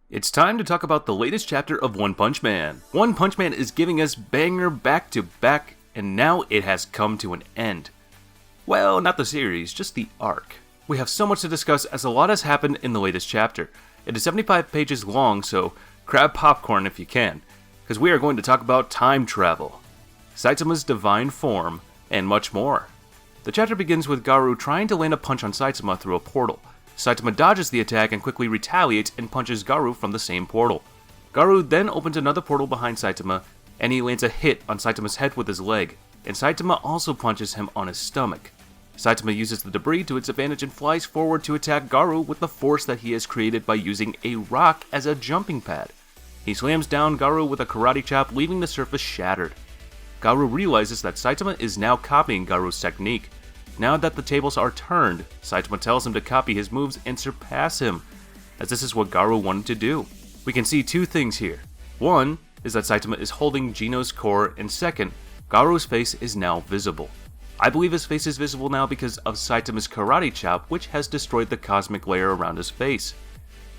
It's time to talk about the latest chapter of One Punch Man. One Punch Man is giving us banger back to back, and now it has come to an end. Well, not the series, just the arc. We have so much to discuss as a lot has happened in the latest chapter. It is 75 pages long, so grab popcorn if you can, because we are going to talk about time travel, Saitama's divine form, and much more. The chapter begins with Garou trying to land a punch on Saitama through a portal. Saitama dodges the attack and quickly retaliates and punches Garou from the same portal. Garou then opens another portal behind Saitama, and he lands a hit on Saitama's head with his leg, and Saitama also punches him on his stomach. Saitama uses the debris to its advantage and flies forward to attack Garou with the force that he has created by using a rock as a jumping pad. He slams down Garou with a karate chop, leaving the surface shattered. Garou realizes that Saitama is now copying Garou's technique. Now that the tables are turned, Saitama tells him to copy his moves and surpass him, as this is what Garou wanted to do. We can see two things here. One is that Saitama is holding Gino's core, and second, Garou's face is now visible. I believe his face is visible now because of Saitama's karate chop, which has destroyed the cosmic layer around his face.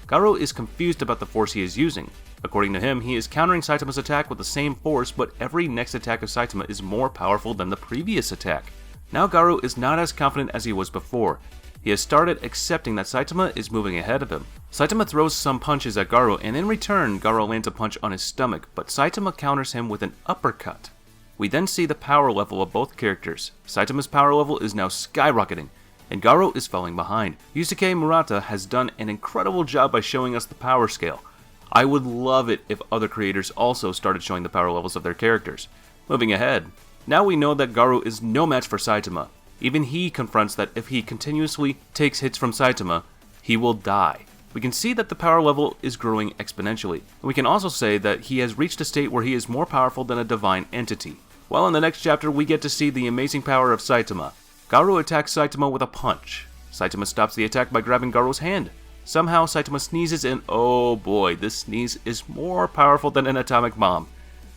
Garou is confused about the force he is using. According to him, he is countering Saitama's attack with the same force, but every next attack of Saitama is more powerful than the previous attack. Now Garou is not as confident as he was before. He has started accepting that Saitama is moving ahead of him. Saitama throws some punches at Garou, and in return, Garou lands a punch on his stomach, but Saitama counters him with an uppercut. We then see the power level of both characters. Saitama's power level is now skyrocketing, and Garou is falling behind. Yusuke Murata has done an incredible job by showing us the power scale. I would love it if other creators also started showing the power levels of their characters. Moving ahead, now we know that Garou is no match for Saitama. Even he confronts that if he continuously takes hits from Saitama, he will die. We can see that the power level is growing exponentially. We can also say that he has reached a state where he is more powerful than a divine entity. Well, in the next chapter, we get to see the amazing power of Saitama. Garou attacks Saitama with a punch. Saitama stops the attack by grabbing Garou's hand. Somehow, Saitama sneezes and oh boy, this sneeze is more powerful than an atomic bomb.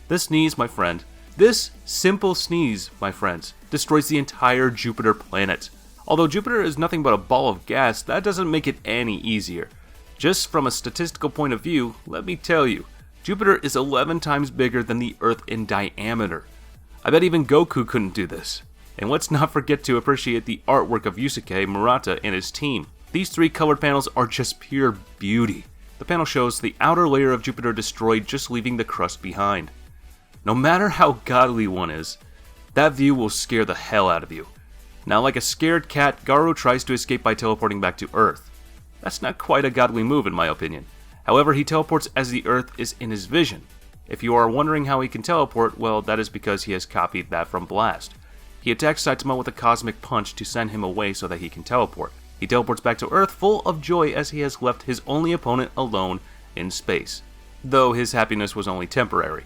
This simple sneeze, my friends, destroys the entire Jupiter planet. Although Jupiter is nothing but a ball of gas, that doesn't make it any easier. Just from a statistical point of view, let me tell you, Jupiter is 11 times bigger than the Earth in diameter. I bet even Goku couldn't do this. And let's not forget to appreciate the artwork of Yusuke Murata and his team. These three colored panels are just pure beauty. The panel shows the outer layer of Jupiter destroyed, just leaving the crust behind. No matter how godly one is, that view will scare the hell out of you. Now, like a scared cat, Garou tries to escape by teleporting back to Earth. That's not quite a godly move in my opinion. However, he teleports as the Earth is in his vision. If you are wondering how he can teleport, well, that is because he has copied that from Blast. He attacks Saitama with a cosmic punch to send him away so that he can teleport. He teleports back to Earth full of joy as he has left his only opponent alone in space, though his happiness was only temporary.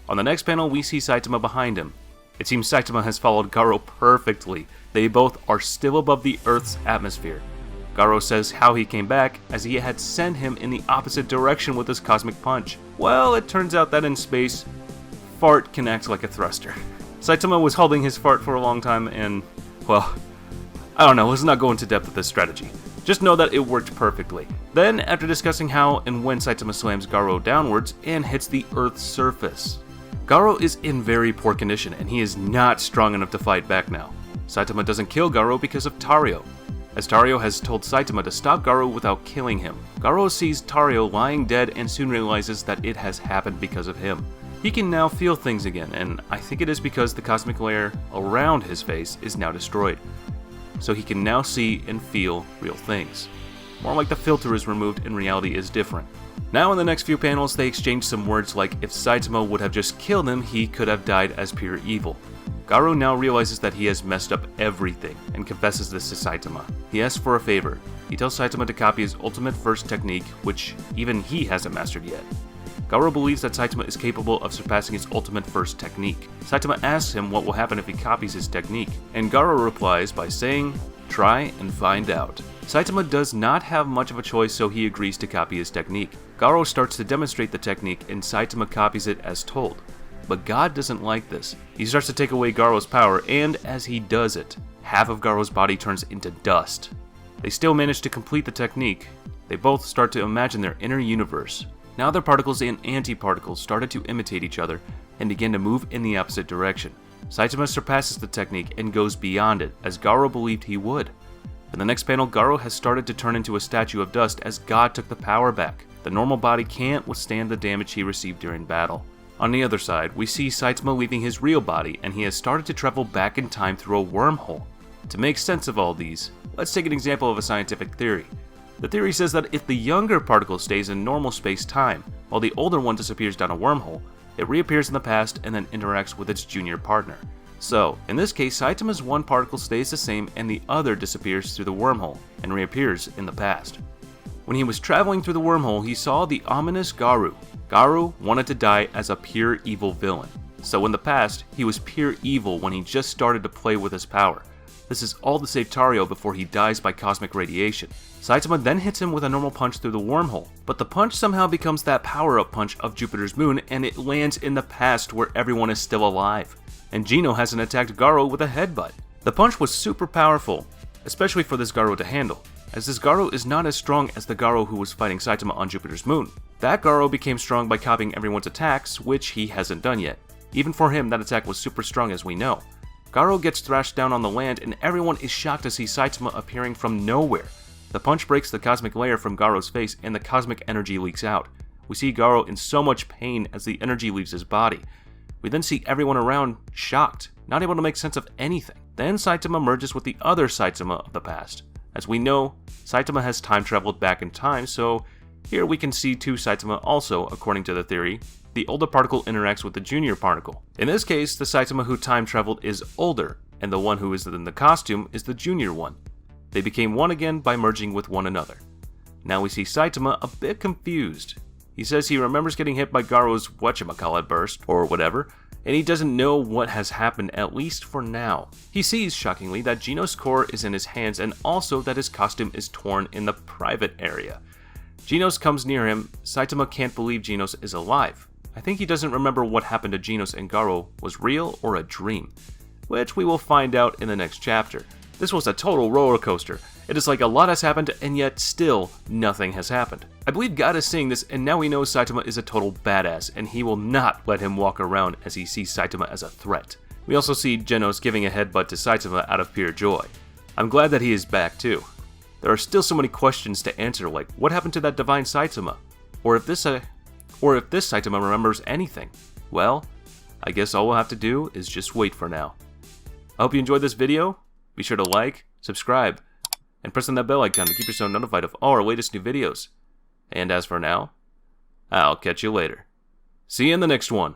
On the next panel, we see Saitama behind him. It seems Saitama has followed Garou perfectly. They both are still above the Earth's atmosphere. Garou says how he came back, as he had sent him in the opposite direction with his cosmic punch. Well, it turns out that in space, fart can act like a thruster. Saitama was holding his fart for a long time and, well, I don't know, let's not go into depth with this strategy. Just know that it worked perfectly. Then, after discussing how and when Saitama slams Garou downwards and hits the Earth's surface. Garou is in very poor condition and he is not strong enough to fight back now. Saitama doesn't kill Garou because of Tario, as Tario has told Saitama to stop Garou without killing him. Garou sees Tario lying dead and soon realizes that it has happened because of him. He can now feel things again, and I think it is because the cosmic layer around his face is now destroyed. So he can now see and feel real things. More like the filter is removed and reality is different. Now in the next few panels, they exchange some words like if Saitama would have just killed him, he could have died as pure evil. Garou now realizes that he has messed up everything and confesses this to Saitama. He asks for a favor. He tells Saitama to copy his ultimate first technique, which even he hasn't mastered yet. Garou believes that Saitama is capable of surpassing his ultimate first technique. Saitama asks him what will happen if he copies his technique, and Garou replies by saying, "Try and find out." Saitama does not have much of a choice, so he agrees to copy his technique. Garou starts to demonstrate the technique, and Saitama copies it as told. But God doesn't like this. He starts to take away Garou's power, and as he does it, half of Garou's body turns into dust. They still manage to complete the technique, They both start to imagine their inner universe. Now their particles and antiparticles started to imitate each other and began to move in the opposite direction. Saitama surpasses the technique and goes beyond it, as Garou believed he would. In the next panel, Garou has started to turn into a statue of dust as God took the power back. The normal body can't withstand the damage he received during battle. On the other side, we see Saitama leaving his real body, and he has started to travel back in time through a wormhole. To make sense of all these, let's take an example of a scientific theory. The theory says that if the younger particle stays in normal space-time, while the older one disappears down a wormhole, it reappears in the past and then interacts with its junior partner. So, in this case, Saitama's one particle stays the same and the other disappears through the wormhole and reappears in the past. When he was traveling through the wormhole, he saw the ominous Garou. Garou wanted to die as a pure evil villain. So in the past, he was pure evil when he just started to play with his power. This is all to save Tario before he dies by cosmic radiation. Saitama then hits him with a normal punch through the wormhole, but the punch somehow becomes that power-up punch of Jupiter's moon and it lands in the past where everyone is still alive. And Gino hasn't attacked Garou with a headbutt. The punch was super powerful, especially for this Garou to handle, as this Garou is not as strong as the Garou who was fighting Saitama on Jupiter's moon. That Garou became strong by copying everyone's attacks, which he hasn't done yet. Even for him, that attack was super strong as we know. Garou gets thrashed down on the land and everyone is shocked to see Saitama appearing from nowhere. The punch breaks the cosmic layer from Garou's face and the cosmic energy leaks out. We see Garou in so much pain as the energy leaves his body. We then see everyone around shocked, not able to make sense of anything. Then Saitama merges with the other Saitama of the past. As we know, Saitama has time traveled back in time, so here we can see two Saitama also, according to the theory. The older particle interacts with the junior particle. In this case, the Saitama who time traveled is older, and the one who is in the costume is the junior one. They became one again by merging with one another. Now we see Saitama a bit confused. He says he remembers getting hit by Garou's whatchamacallit burst, or whatever, and he doesn't know what has happened, at least for now. He sees, shockingly, that Gino's core is in his hands and also that his costume is torn in the private area. Genos comes near him. Saitama can't believe Genos is alive. I think he doesn't remember what happened to Genos and Garou was real or a dream, which we will find out in the next chapter. This was a total roller coaster. It is like a lot has happened and yet still nothing has happened. I believe God is seeing this and now he knows Saitama is a total badass and he will not let him walk around as he sees Saitama as a threat. We also see Genos giving a headbutt to Saitama out of pure joy. I'm glad that he is back too. There are still so many questions to answer, like what happened to that divine Saitama? Or if this Saitama remembers anything. Well, I guess all we'll have to do is just wait for now. I hope you enjoyed this video. Be sure to like, subscribe, and press on that bell icon to keep yourself notified of all our latest new videos. And as for now, I'll catch you later. See you in the next one.